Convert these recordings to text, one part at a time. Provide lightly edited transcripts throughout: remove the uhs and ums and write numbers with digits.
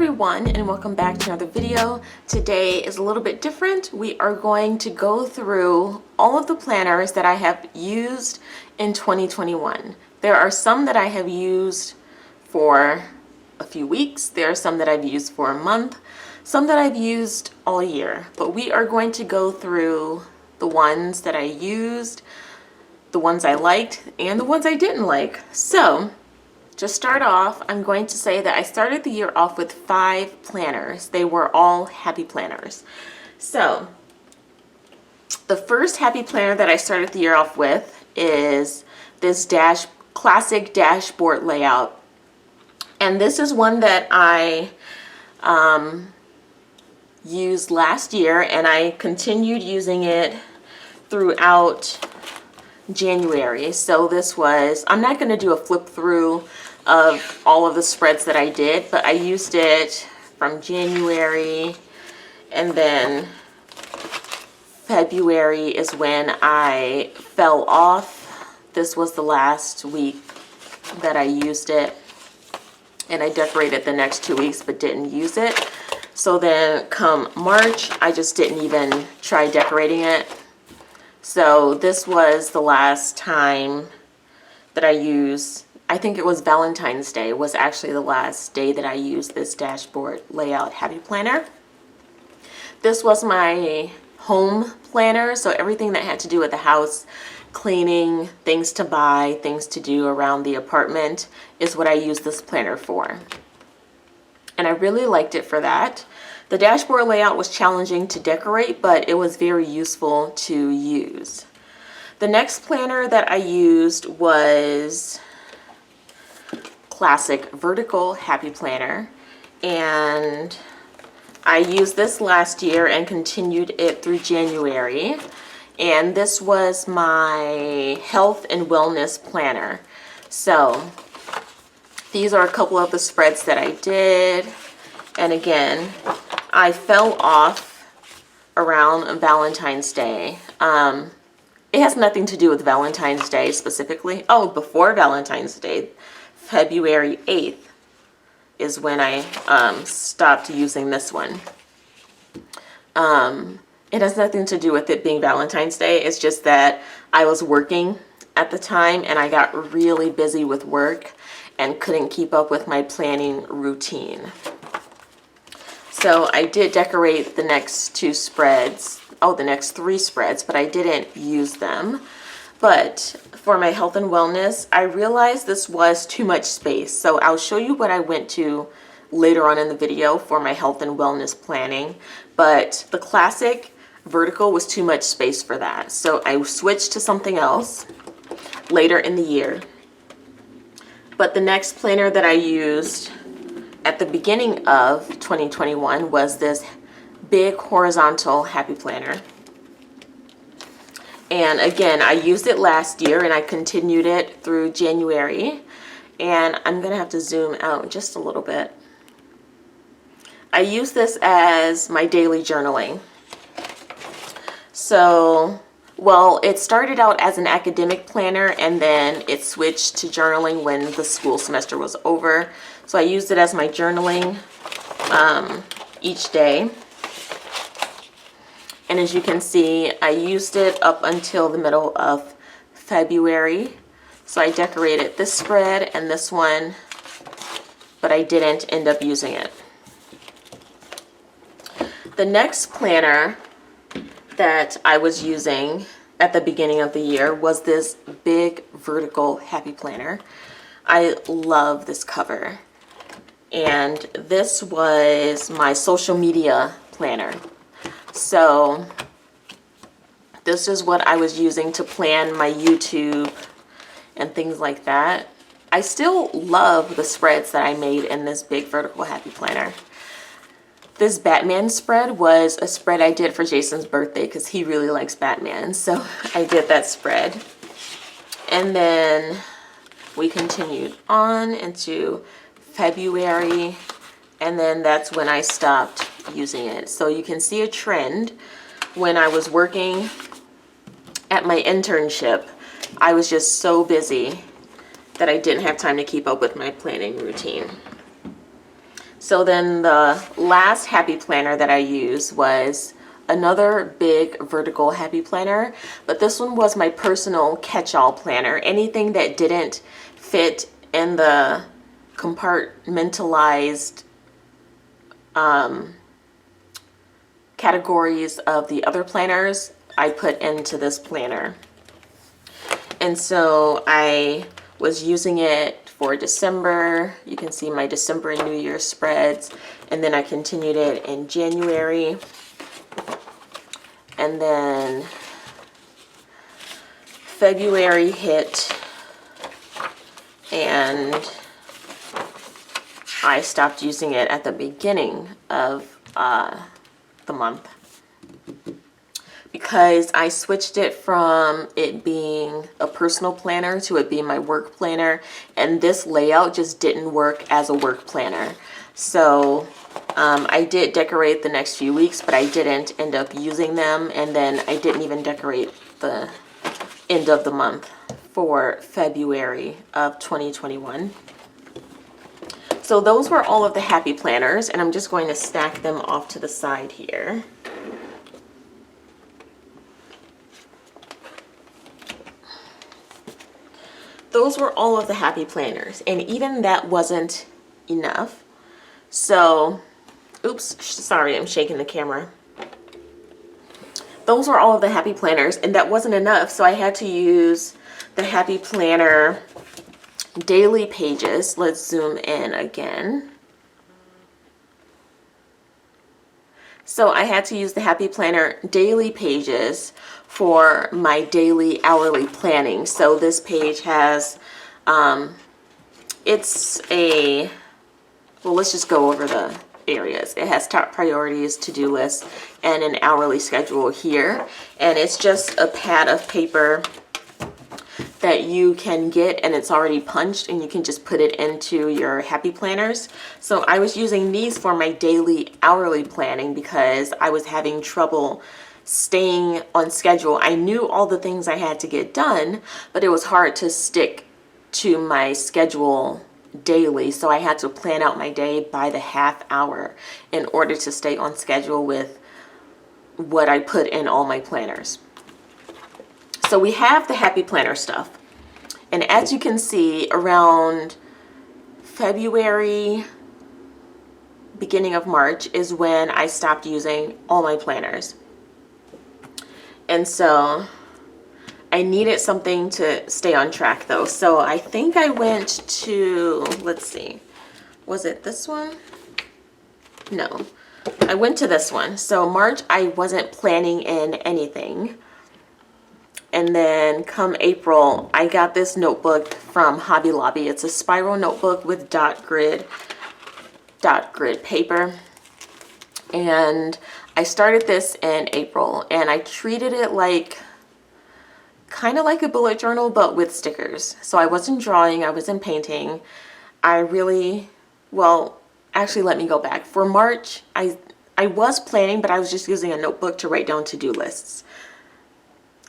everyone, and welcome back to another video. Today is a little bit different. We are going to go through all of the planners that I have used in 2021. There are some that I have used for a few weeks. There are some that I've used for a month, some that I've used all year. But we are going to go through the ones that I used, the ones I liked, and the ones I didn't like. So to start off, I'm going to say that I started the year off with 5 planners. They were all happy planners. So the first happy planner that I started the year off with is this classic dashboard layout. And this is one that I used last year, and I continued using it throughout January. So this was, I'm not going to do a flip through of all of the spreads that I did, but I used it from January, and then February is when I fell off. This was the last week that I used it, and I decorated the next 2 weeks but didn't use it. So then come March, I just didn't even try decorating it. So this was the last time that I used, I think it was Valentine's Day was actually the last day that I used this dashboard layout happy planner. This was my home planner, so everything that had to do with the house, cleaning, things to buy, things to do around the apartment is what I used this planner for. And I really liked it for that. The dashboard layout was challenging to decorate, but it was very useful to use. The next planner that I used was classic vertical happy planner, and I used this last year and continued it through January. And this was my health and wellness planner. So these are a couple of the spreads that I did. And again, I fell off around Valentine's Day. It has nothing to do with Valentine's Day specifically. Oh, before Valentine's Day, February 8th is when I stopped using this one. It has nothing to do with it being Valentine's Day. It's just that I was working at the time and I got really busy with work and couldn't keep up with my planning routine. So I did decorate the next 2 spreads, the next 3 spreads, but I didn't use them. But for my health and wellness, I realized this was too much space. So I'll show you what I went to later on in the video for my health and wellness planning. But the classic vertical was too much space for that. So I switched to something else later in the year. But the next planner that I used at the beginning of 2021 was this big horizontal happy planner. And again, I used it last year and I continued it through January. And I'm going to have to zoom out just a little bit. I use this as my daily journaling. So, well, it started out as an academic planner and then it switched to journaling when the school semester was over. So I used it as my journaling each day. And as you can see, I used it up until the middle of February. So I decorated this spread and this one, but I didn't end up using it. The next planner that I was using at the beginning of the year was this big vertical happy planner. I love this cover. And this was my social media planner. So this is what I was using to plan my YouTube and things like that. I still love the spreads that I made in this big vertical happy planner. This Batman spread was a spread I did for Jason's birthday because he really likes Batman. So I did that spread. And then we continued on into February. And then that's when I stopped using it. So you can see a trend. When I was working at my internship, I was just so busy that I didn't have time to keep up with my planning routine. So then the last happy planner that I used was another big vertical happy planner, but this one was my personal catch-all planner. Anything that didn't fit in the compartmentalized categories of the other planners, I put into this planner. And so I was using it for December. You can see my December and New Year spreads. And then I continued it in January. And then February hit and I stopped using it at the beginning of the month, because I switched it from it being a personal planner to it being my work planner, and this layout just didn't work as a work planner. So I did decorate the next few weeks, but I didn't end up using them, and then I didn't even decorate the end of the month for February of 2021. So those were all of the happy planners, and I'm just going to stack them off to the side here. Those were all of the happy planners, and even that wasn't enough. So, oops, sorry, I'm shaking the camera. Those were all of the happy planners, and that wasn't enough, so I had to use the happy planner daily pages. Let's zoom in again. So I had to use the happy planner daily pages for my daily hourly planning. So this page has it's a, well, let's just go over the areas. It has top priorities, to-do lists, and an hourly schedule here, and it's just a pad of paper that you can get, and it's already punched, and you can just put it into your happy planners. So I was using these for my daily hourly planning because I was having trouble staying on schedule. I knew all the things I had to get done, but it was hard to stick to my schedule daily. So I had to plan out my day by the half hour in order to stay on schedule with what I put in all my planners. So we have the happy planner stuff, and as you can see, around February, beginning of March is when I stopped using all my planners. And so I needed something to stay on track though. So I think I went to, let's see, was it this one? No, I went to this one. So March, I wasn't planning in anything. And then come April, I got this notebook from Hobby Lobby. It's a spiral notebook with dot grid paper. And I started this in April, and I treated it like, kind of like a bullet journal, but with stickers. So I wasn't drawing, I wasn't painting. I really, well, actually let me go back. For March, I was planning, but I was just using a notebook to write down to-do lists.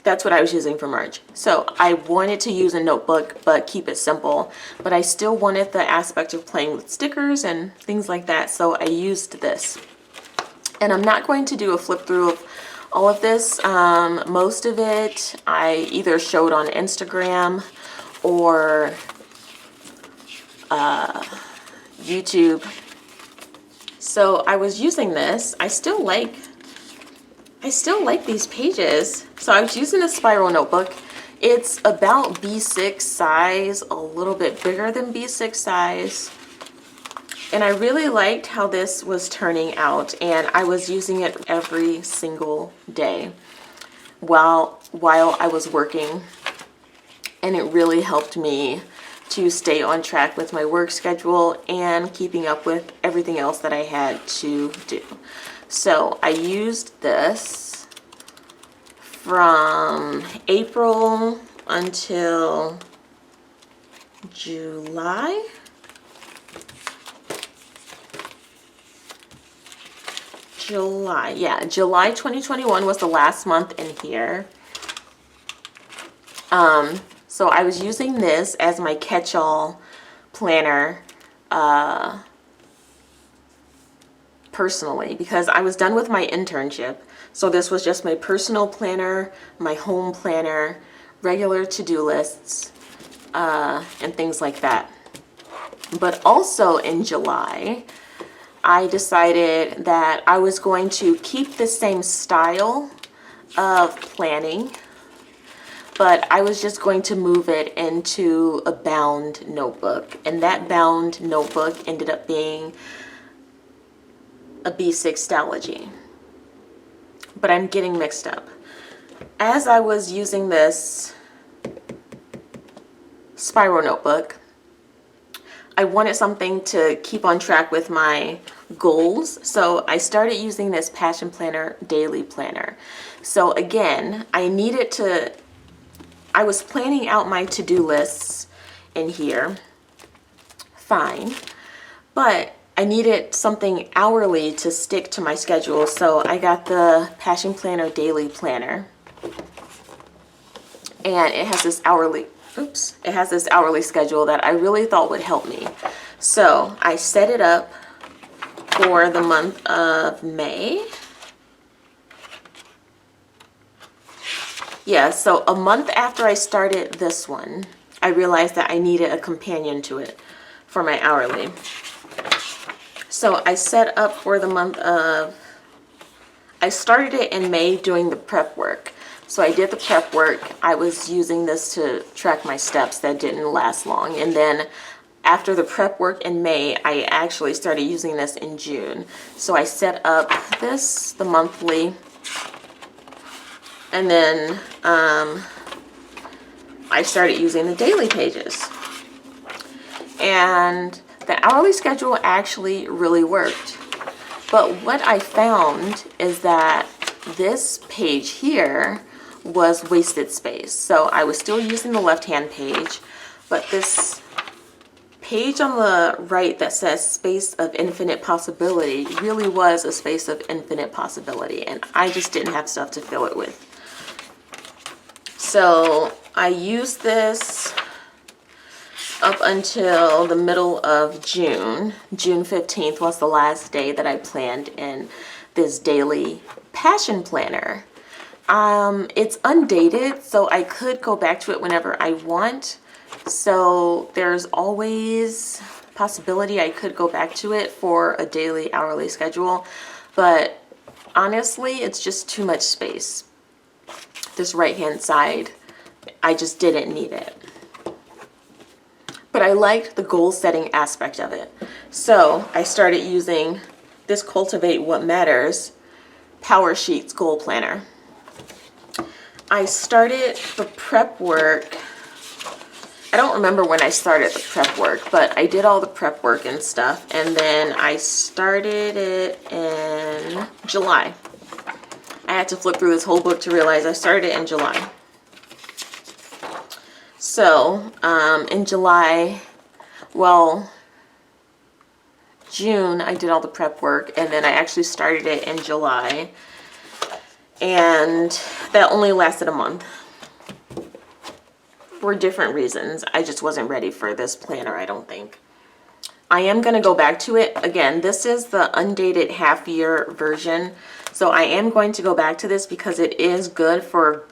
That's what I was using for March. So I wanted to use a notebook, but keep it simple. But I still wanted the aspect of playing with stickers and things like that. So I used this. And I'm not going to do a flip through of all of this. Most of it I either showed on Instagram or YouTube. So I was using this. I still like these pages. So I was using a spiral notebook. It's about B6 size, a little bit bigger than B6 size. And I really liked how this was turning out, and I was using it every single day while I was working. And it really helped me to stay on track with my work schedule and keeping up with everything else that I had to do. So I used this from April until July. July 2021 was the last month in here. So I was using this as my catch-all planner personally because I was done with my internship. So this was just my personal planner, my home planner, regular to-do lists, and things like that. But also in July, I decided that I was going to keep the same style of planning, but I was just going to move it into a bound notebook. And that bound notebook ended up being a B6 Stalogy. But I'm getting mixed up. As I was using this spiral notebook, I wanted something to keep on track with my goals. So I started using this Passion Planner Daily Planner. So again, I was planning out my to-do lists in here, fine, but I needed something hourly to stick to my schedule. So I got the Passion Planner Daily Planner, and it has this hourly schedule that I really thought would help me. So I set it up for the month of May. Yeah, so a month after I started this one, I realized that I needed a companion to it for my hourly. So I set up for the month of, I started it in May doing the prep work. So I did the prep work. I was using this to track my steps. That didn't last long. And then after the prep work in May, I actually started using this in June. So I set up the monthly, and then I started using the daily pages. And the hourly schedule actually really worked. But what I found is that this page here was wasted space. So I was still using the left-hand page, but this page on the right that says space of infinite possibility really was a space of infinite possibility, and I just didn't have stuff to fill it with. So I used this up until the middle of June. June 15th was the last day that I planned in this daily passion planner. It's undated, so I could go back to it whenever I want. So there's always possibility I could go back to it for a daily, hourly schedule. But honestly, it's just too much space. This right-hand side, I just didn't need it. But I liked the goal setting aspect of it. So I started using this Cultivate What Matters Power Sheets Goal Planner. I started the prep work. I don't remember when I started the prep work, but I did all the prep work and stuff, and then I started it in July. I had to flip through this whole book to realize I started it in July. So in July, well, June, I did all the prep work, and then I actually started it in July, and that only lasted a month for different reasons. I just wasn't ready for this planner, I don't think. I am going to go back to it. Again, this is the undated half-year version, so I am going to go back to this because it is good for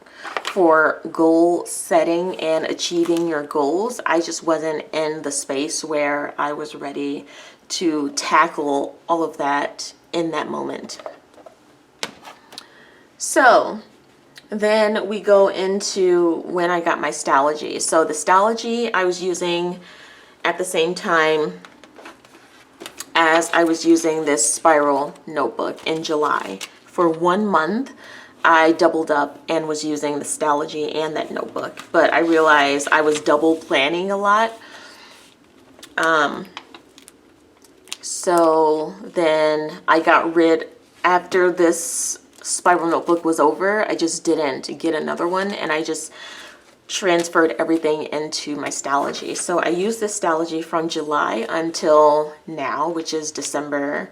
goal setting and achieving your goals. I just wasn't in the space where I was ready to tackle all of that in that moment. So then we go into when I got my Stalogy. So the Stalogy I was using at the same time as I was using this spiral notebook in July. For 1 month, I doubled up and was using the Stalogy and that notebook. But I realized I was double planning a lot. So then I got rid, after this spiral notebook was over, I just didn't get another one, and I just transferred everything into my Stalogy. So I used this Stalogy from July until now, which is December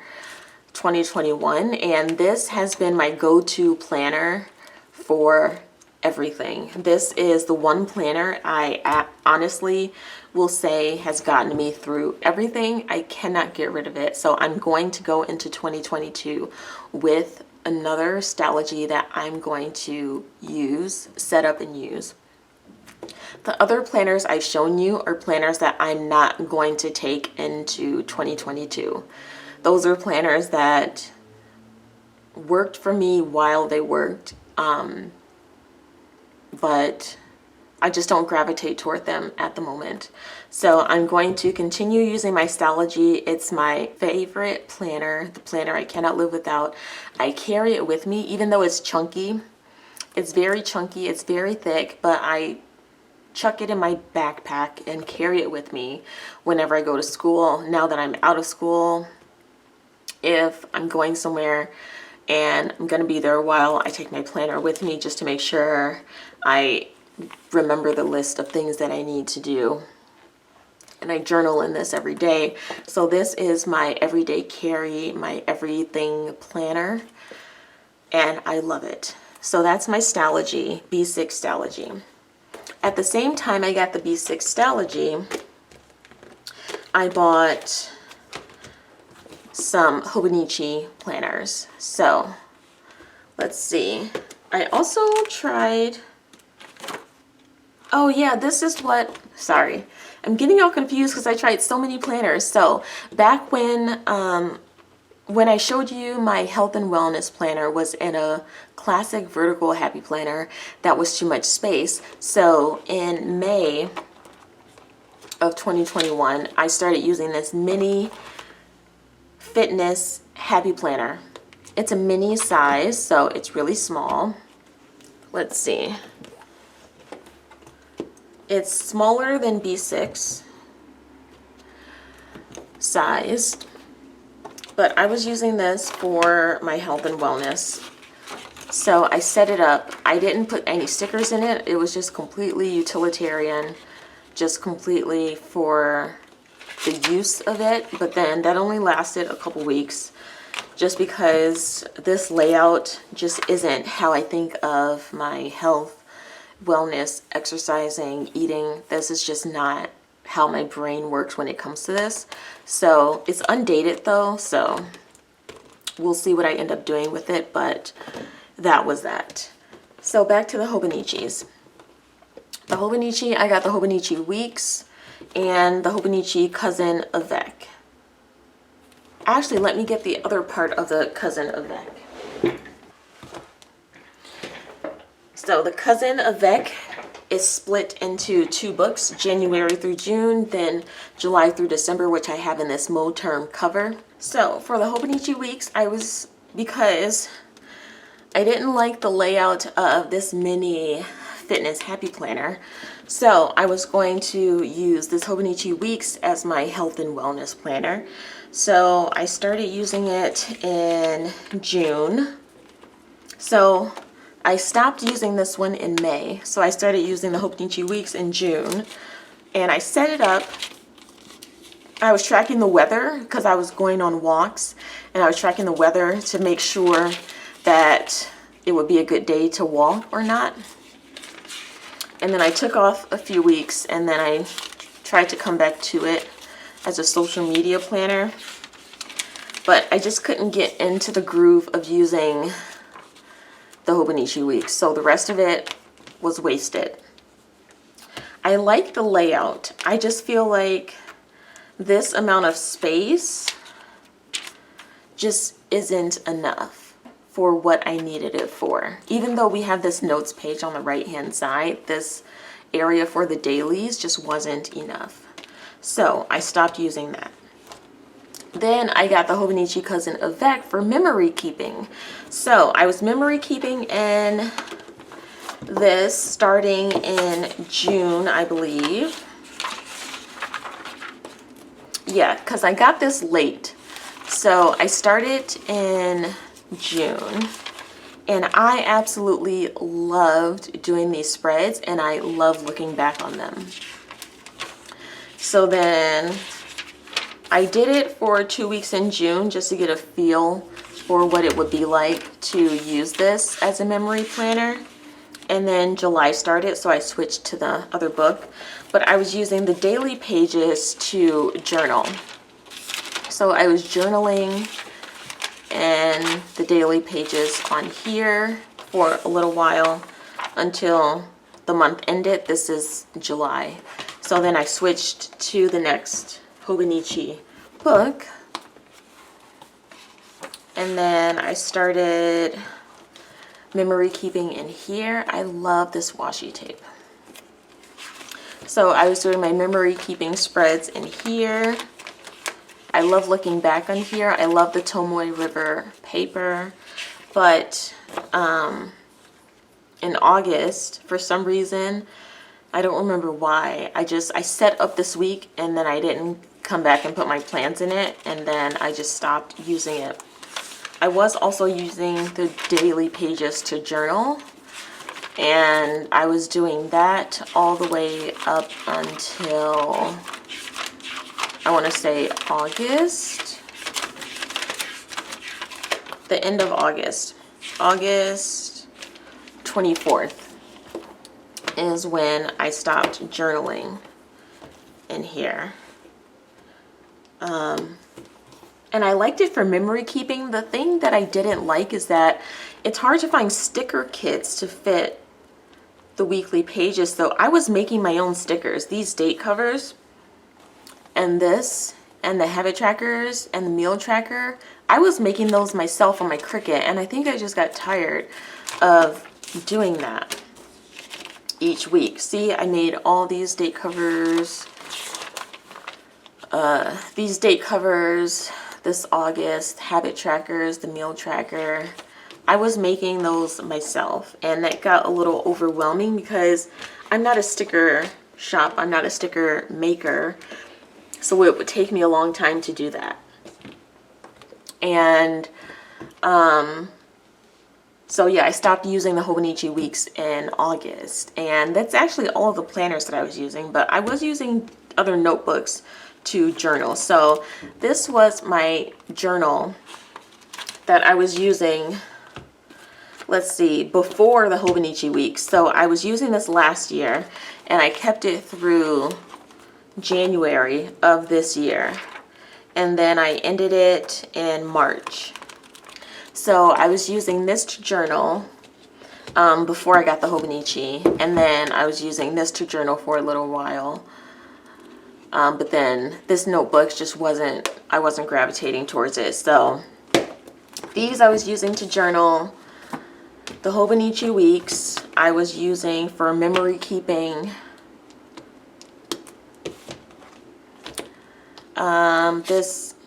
2021, and this has been my go-to planner for everything. This is the one planner I honestly will say has gotten me through everything. I cannot get rid of it. So I'm going to go into 2022 with another Stalogy that I'm going to use, set up and use. The other planners I've shown you are planners that I'm not going to take into 2022. Those are planners that worked for me while they worked, but I just don't gravitate toward them at the moment. So I'm going to continue using my Stalogy. It's my favorite planner, the planner I cannot live without. I carry it with me, even though it's chunky. It's very chunky, it's very thick, but I chuck it in my backpack and carry it with me whenever I go to school. Now that I'm out of school, if I'm going somewhere and I'm going to be there a while, I take my planner with me just to make sure I remember the list of things that I need to do. And I journal in this every day. So this is my everyday carry, my everything planner, and I love it. So that's my Stalogy, B6 Stalogy. At the same time I got the B6 Stalogy, I bought some Hobonichi planners. So let's see. I also tried, oh yeah, this is what, sorry, I'm getting all confused because I tried so many planners. So back when I showed you my health and wellness planner was in a classic vertical happy planner that was too much space. So in May of 2021, I started using this mini fitness happy planner. It's a mini size, so it's really small. Let's see. It's smaller than B6 sized, but I was using this for my health and wellness. So I set it up. I didn't put any stickers in it. It was just completely utilitarian, just completely for the use of it. But then that only lasted a couple weeks just because this layout just isn't how I think of my health, wellness, exercising, eating. This is just not how my brain works when it comes to this. So it's undated though, so we'll see what I end up doing with it, but that was that. So back to the Hobonichis. The Hobonichi, I got the Hobonichi Weeks and the Hobonichi Cousin Avec. Actually, let me get the other part of the Cousin Avec. So the Cousin Avec is split into two books, January through June, then July through December, which I have in this mode term cover. So for the Hobonichi Weeks, because I didn't like the layout of this mini fitness happy planner, so I was going to use this Hobonichi Weeks as my health and wellness planner. So I started using it in June. So I stopped using this one in May, so I started using the Hobonichi Weeks in June, and I set it up. I was tracking the weather because I was going on walks, and I was tracking the weather to make sure that it would be a good day to walk or not. And then I took off a few weeks, and then I tried to come back to it as a social media planner, but I just couldn't get into the groove of using the Hobonichi Weeks, so the rest of it was wasted. I like the layout. I just feel like this amount of space just isn't enough for what I needed it for. Even though we have this notes page on the right hand side, this area for the dailies just wasn't enough. So I stopped using that. Then I got the Hobonichi Cousin Avec for memory keeping. So I was memory keeping in this starting in June, I believe. Yeah, because I got this late. So I started in June, and I absolutely loved doing these spreads, and I love looking back on them. So then I did it for 2 weeks in June just to get a feel for what it would be like to use this as a memory planner. and then July started, so I switched to the other book. But I was using the daily pages to journal. So I was journaling in the daily pages on here for a little while until the month ended. This is July. So then I switched to the next Hobonichi book. And then I started memory keeping in here. I love this washi tape. So I was doing my memory keeping spreads in here. I love looking back on here. I love the Tomoe River paper, but in August, for some reason, I don't remember why, I set up this week and then I didn't come back and put my plans in it, and then I just stopped using it. I was also using the daily pages to journal, and I was doing that all the way up until, I want to say August, the end of August. August 24th is when I stopped journaling in here. And I liked it for memory keeping. The thing that I didn't like is that it's hard to find sticker kits to fit the weekly pages. So I was making my own stickers. These date covers and this and the habit trackers and the meal tracker, I was making those myself on my Cricut, and I think I just got tired of doing that each week. See, I made all these date covers, this August, habit trackers, the meal tracker. I was making those myself, and that got a little overwhelming because I'm not a sticker shop, I'm not a sticker maker, so it would take me a long time to do that. And so yeah, I stopped using the Hobonichi Weeks in August, and that's actually all of the planners that I was using, but I was using other notebooks to journal. So this was my journal that I was using, let's see, before the Hobonichi Weeks. So I was using this last year, and I kept it through January of this year, and then I ended it in March. So I was using this to journal before I got the Hobonichi, and then I was using this to journal for a little while. But then this notebook just I wasn't gravitating towards it. So these I was using to journal. The Hobonichi Weeks I was using for memory keeping.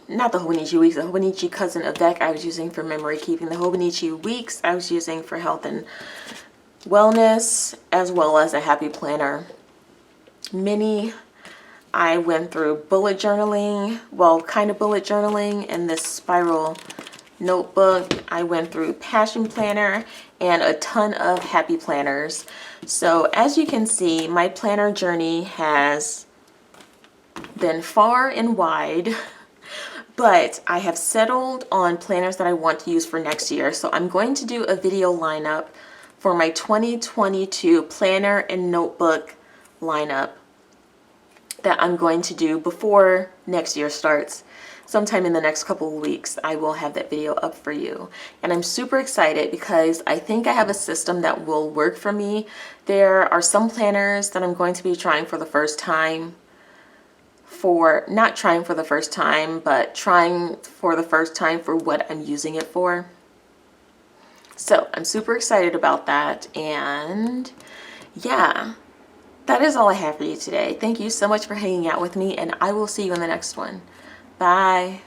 Not the Hobonichi Weeks, the Hobonichi Cousin Avec I was using for memory keeping. The Hobonichi Weeks I was using for health and wellness, as well as a happy planner mini. I went through bullet journaling, well, kind of bullet journaling in this spiral notebook. I went through passion planner and a ton of happy planners. So as you can see, my planner journey has been far and wide, but I have settled on planners that I want to use for next year. So I'm going to do a video lineup for my 2022 planner and notebook lineup that I'm going to do before next year starts. Sometime in the next couple of weeks, I will have that video up for you. And I'm super excited because I think I have a system that will work for me. There are some planners that I'm going to be trying for the first time, not trying for the first time, but trying for the first time for what I'm using it for. So I'm super excited about that. And yeah, that is all I have for you today. Thank you so much for hanging out with me, and I will see you in the next one. Bye.